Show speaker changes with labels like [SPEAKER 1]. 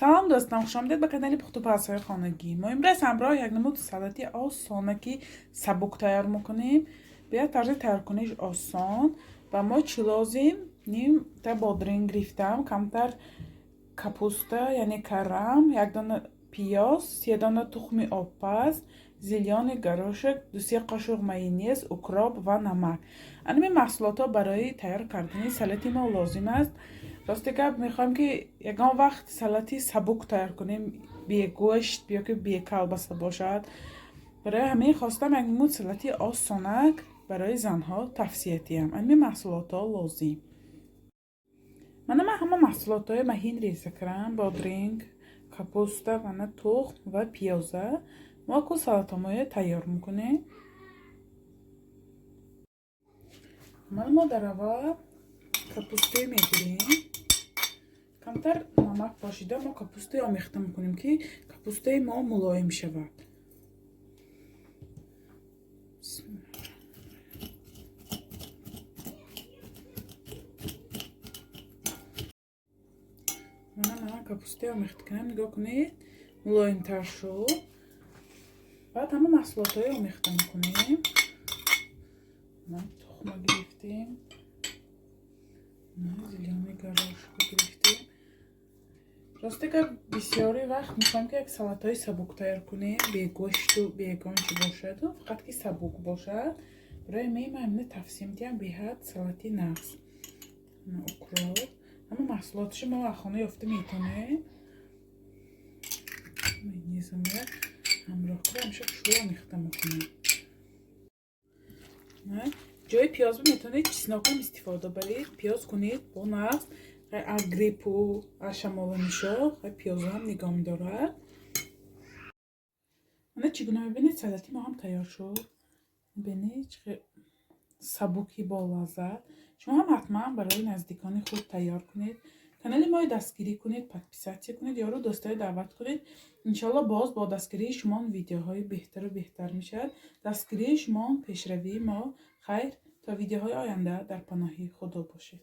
[SPEAKER 1] سلام دوستان، خوش آمدید به کانال پخت و پزهای خانگی. ما امروز همراه یک نمود سالتی آسانه که سبک تیار میکنیم. باید طرز تیار کنیش آسان و ما چی لازم؟ نیم تا بادرنگ گرفتم، کمتر کپوستا یعنی کرم، یک دانه پیاز، 3 دانه تخم آبپز، زیلیان گروشک، 2 قاشق مایونز، اوکراپ و نمک. این محصولات ها برای تیار کردن سالتی ما لازم است. راستی گپ میخوایم که یگان وقت سالتی سبک تیار کنیم، بی گوشت یا که بی کلبسه باشد. برای همه خواستم یک نمود سالتی آسانک برای زنها توصیه ام. این محصولات ها لازم. من همه محصولات های مهین ریزه کردم: بادرنگ، کپوستا و تخم و پیازه. ما که سالاتمای تیار میکنیم. ما در اول کپوسته میگیریم، کمتر نمک باشیده. ما کپوسته آمیخته میکنیم که کپوسته ما ملایم شود. من کپوسته آمیخته کنم، نگاه کنید ملایم تر شد. بعد همه محصولات های آمیخته میکنیم. تخم گرفتیم، زیلیان گروشک گرفتیم. راستی که بسیاری وقت میخوایم که یک سالت های سبک تیار کنیم، بی گوشت و بی گانچی باشد و فقط که سبک باشد. برای من همینه توصیه میدیم به حد سالتی نغز اوکراپ. همه محصولاتش ما خانه یافته میتونه نیزمه همراه کنم. همیشه شروع آمیخته میکنم. جای پیاز میتونید چسناک هم استفاده برید. پیاز کنید با نغز. گریپ و شمال میشه. پیاز هم نگاه میدارد. من چگونه میبینید سالتی ما هم تیار شد. ببینید چه سبکی با لذت. شما هم حتما برای نزدیکان خود تیار کنید. کانال ما دستگیری کنید، پادپیساتی کنید، یارو دوستای دعوت کنید. انشالله باز با دستگیری شما ویدیوهای بهتر و بهتر میشد. دستگیری شما پیشروی ما. خیر تا ویدیوهای آینده در پناه خدا باشید.